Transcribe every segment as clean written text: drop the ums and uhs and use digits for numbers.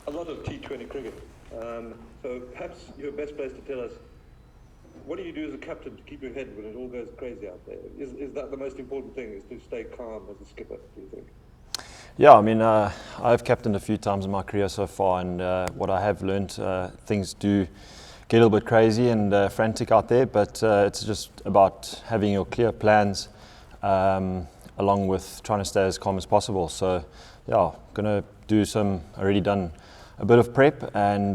a lot of T20 cricket. So perhaps you're best placed to tell us, what do you do as a captain to keep your head when it all goes crazy out there? Is that the most important thing, is to stay calm as a skipper, do you think? Yeah, I mean, I've captained a few times in my career so far, and what I have learned, things do get a little bit crazy and frantic out there, but it's just about having your clear plans along with trying to stay as calm as possible. So, yeah, going to already done a bit of prep and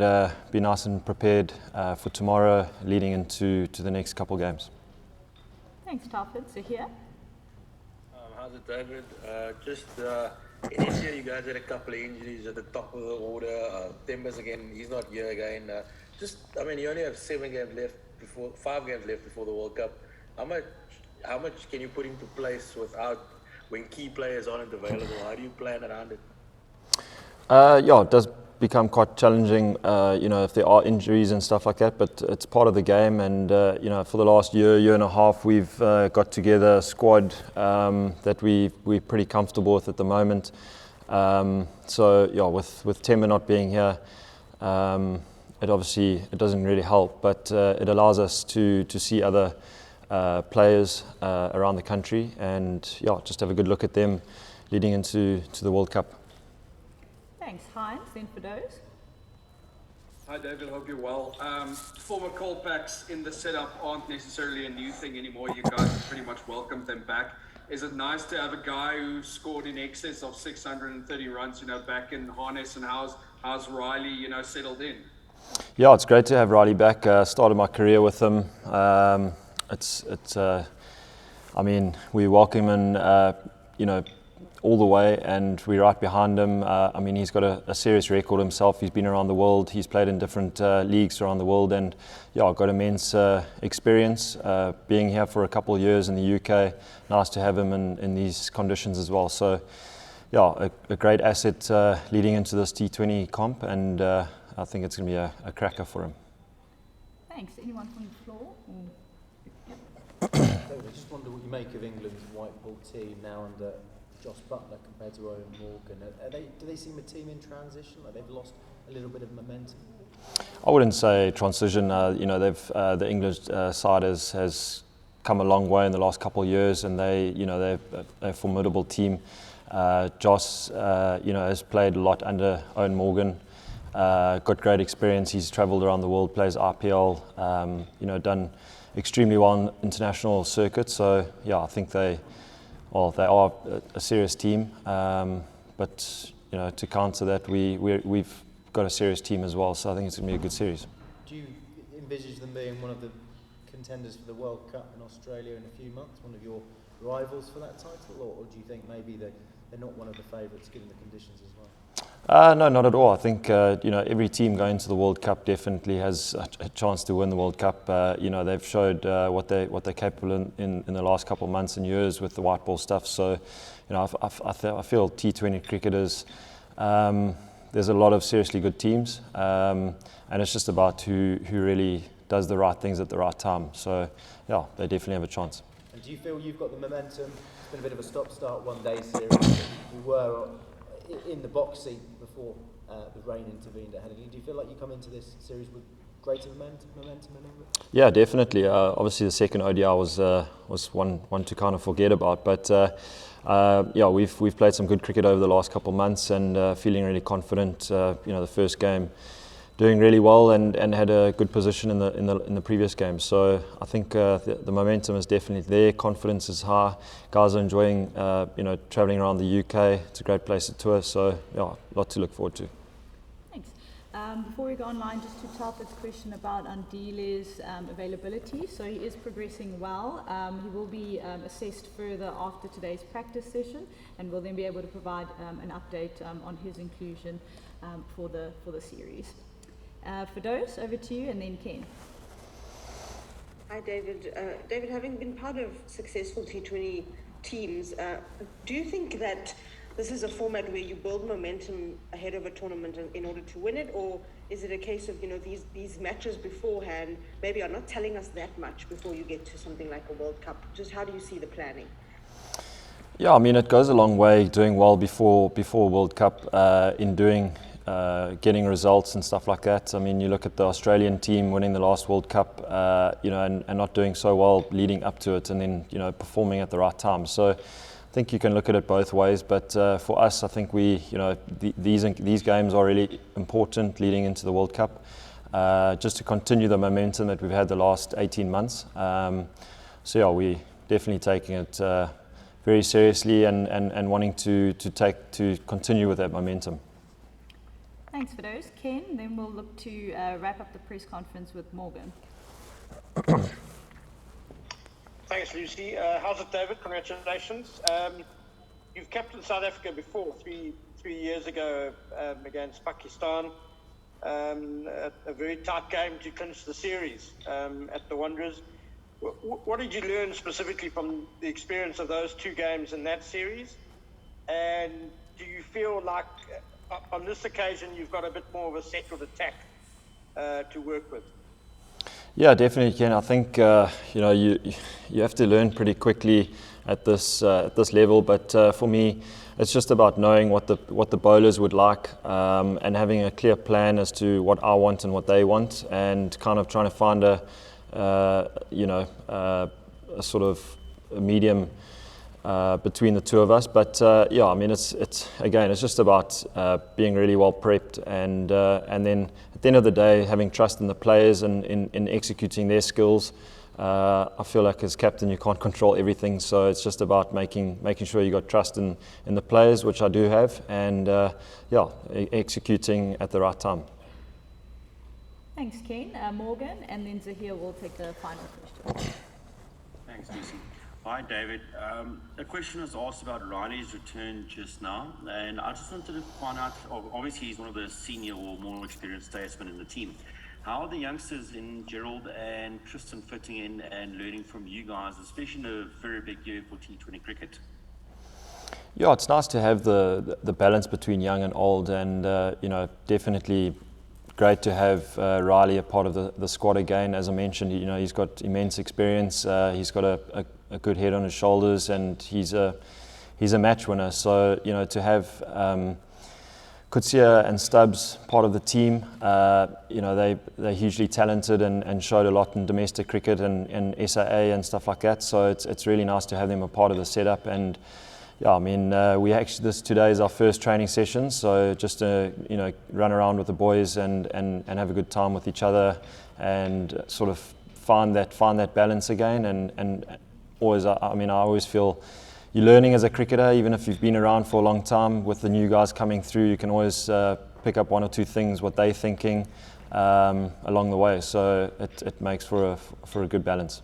be nice and prepared for tomorrow leading into the next couple games. Thanks, Telford. So here. How's it, David? In this year, you guys had a couple of injuries at the top of the order. Timbers again, he's not here again. You only have 5 games left before the World Cup. How much can you put into place when key players aren't available? How do you plan around it? Yeah, it does become quite challenging, if there are injuries and stuff like that, but it's part of the game. And, for the last year and a half, we've got together a squad that we're pretty comfortable with at the moment. With Temba not being here, it doesn't really help, but it allows us to see other players around the country and, just have a good look at them leading into the World Cup. Thanks, Heinz. Then for those. Hi, David. Hope you're well. Former All Blacks in the setup aren't necessarily a new thing anymore. You guys have pretty much welcomed them back. Is it nice to have a guy who scored in excess of 630 runs, back in harness? And how's Riley, settled in? Yeah, it's great to have Riley back. Started my career with him. We welcome him, all the way, and we're right behind him. He's got a serious record himself. He's been around the world. He's played in different leagues around the world, and got immense experience being here for a couple of years in the UK. Nice to have him in these conditions as well. So, a great asset leading into this T20 comp, and I think it's going to be a cracker for him. Thanks. Anyone from the floor? I just wonder what you make of England's white ball team now under Josh Butler compared to Owen Morgan. Do they seem a team in transition? Like they've lost a little bit of momentum? I wouldn't say transition. The English side has come a long way in the last couple of years, and they're a formidable team. Josh, has played a lot under Owen Morgan. Got great experience. He's travelled around the world, plays IPL. Done extremely well on international circuit. So I think they are a serious team, but to counter that, we've got a serious team as well. So I think it's going to be a good series. Do you envisage them being one of the contenders for the World Cup in Australia in a few months, one of your rivals for that title, or do you think maybe they're not one of the favourites given the conditions as well? No, not at all. I think every team going to the World Cup definitely has a chance to win the World Cup. They've showed what they're capable in the last couple of months and years with the white ball stuff. So, I feel T20 cricketers. There's a lot of seriously good teams, and it's just about who really does the right things at the right time. So, they definitely have a chance. And do you feel you've got the momentum? It's been a bit of a stop-start one-day series. You were in the box seat before the rain intervened at Headingley. Do you feel like you come into this series with greater momentum in England? Yeah, definitely. Obviously, the second ODI was one to kind of forget about, but we've played some good cricket over the last couple of months and feeling really confident. The first game doing really well and had a good position in the previous game. So I think the momentum is definitely there. Confidence is high. Guys are enjoying travelling around the UK. It's a great place to tour. So a lot to look forward to. Thanks. Before we go online, just to Telford's question about Andile's availability. So he is progressing well. He will be assessed further after today's practice session, and will then be able to provide an update on his inclusion for the series. Firdous, over to you, and then Ken. Hi, David. David, having been part of successful T20 teams, do you think that this is a format where you build momentum ahead of a tournament in order to win it, or is it a case of these matches beforehand maybe are not telling us that much before you get to something like a World Cup? Just how do you see the planning? Yeah, it goes a long way doing well before World Cup in doing getting results and stuff like that. I mean, you look at the Australian team winning the last World Cup, and not doing so well leading up to it, and then performing at the right time. So I think you can look at it both ways. But for us, I think these games are really important leading into the World Cup, just to continue the momentum that we've had the last 18 months. So yeah, we're definitely taking it very seriously and wanting to continue with that momentum. Thanks for those, Ken. Then we'll look to wrap up the press conference with Morgan. Thanks, Lucy. How's it, David? Congratulations. You've captained South Africa before, three years ago against Pakistan. A very tight game to clinch the series at the Wanderers. What did you learn specifically from the experience of those two games in that series? And do you feel like on this occasion you've got a bit more of a settled attack to work with? Yeah, definitely, Ken. I think you have to learn pretty quickly at this level. But for me, it's just about knowing what the bowlers would like, and having a clear plan as to what I want and what they want, and kind of trying to find a sort of a medium between the two of us. But yeah, I mean, it's just about being really well prepped, and then at the end of the day, having trust in the players and in executing their skills. I feel like as captain, you can't control everything, so it's just about making sure you got trust in the players, which I do have, and executing at the right time. Thanks, Ken. Morgan, and then Zahir will take the final question. Thanks, Lucy. Hi, David. A question was asked about Riley's return just now, and I just wanted to find out, obviously he's one of the senior or more experienced statesmen in the team. How are the youngsters in Gerald and Tristan fitting in and learning from you guys, especially in a very big year for T20 cricket? Yeah, it's nice to have the balance between young and old, and definitely great to have Riley a part of the squad again. As I mentioned, he's got immense experience. He's got a good head on his shoulders, and he's a match winner. So to have Kutsia and Stubbs part of the team, they're hugely talented and showed a lot in domestic cricket and SAA and stuff like that. So it's really nice to have them a part of the setup. And yeah, I mean, today is our first training session, so just to run around with the boys and have a good time with each other, and sort of find that balance again. And always, I always feel you're learning as a cricketer, even if you've been around for a long time. With the new guys coming through, you can always pick up one or two things, what they're thinking along the way. So it makes for a good balance.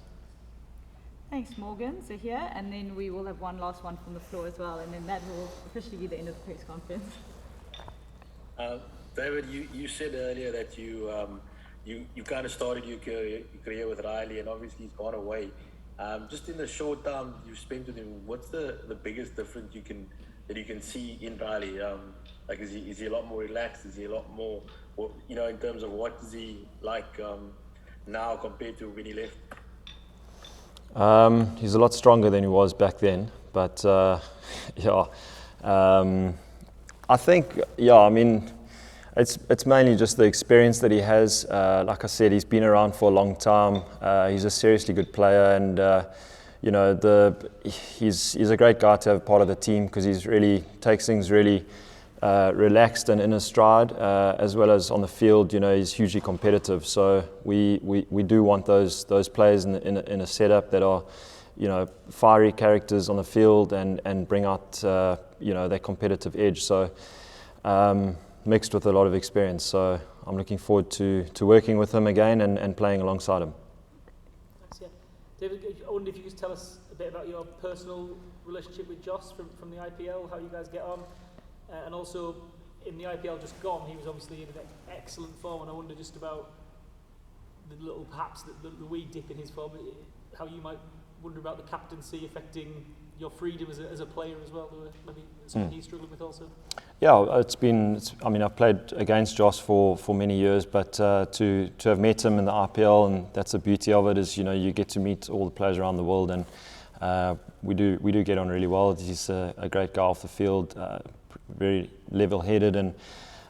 Thanks, Morgan. So here, and then we will have one last one from the floor as well, and then that will officially be the end of the press conference. David, you said earlier that you kind of started your career with Riley, and obviously he's gone away. Just in the short time you've spent with him, what's the biggest difference that you can see in Riley? Like, is he a lot more relaxed? Is he a lot more, in terms of what is he like now compared to when he left? He's a lot stronger than he was back then, but I think, it's mainly just the experience that he has. Like I said, he's been around for a long time. He's a seriously good player, and he's a great guy to have part of the team, because he's really takes things really relaxed and in his stride, as well as on the field. He's hugely competitive. So we do want those players in a setup that are fiery characters on the field and bring out their competitive edge. So mixed with a lot of experience. So I'm looking forward to working with him again and playing alongside him. Thanks, yeah. David, I wonder if you could tell us a bit about your personal relationship with Joss from the IPL, how you guys get on. And also, in the IPL just gone, he was obviously in an excellent form, and I wonder just about the little, perhaps the wee dip in his form, how you might wonder about the captaincy affecting your freedom as a player as well, maybe something he's struggling with also. Yeah, I've played against Joss for many years, but to have met him in the IPL, and that's the beauty of it, is you get to meet all the players around the world, and we do get on really well. He's a great guy off the field, very level-headed, and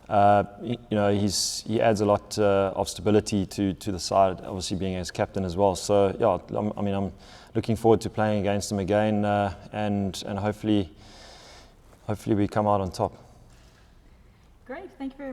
you know, he adds a lot of stability to the side, obviously being as captain as well. So yeah, I'm looking forward to playing against him again, and hopefully we come out on top. Great, thank you very much.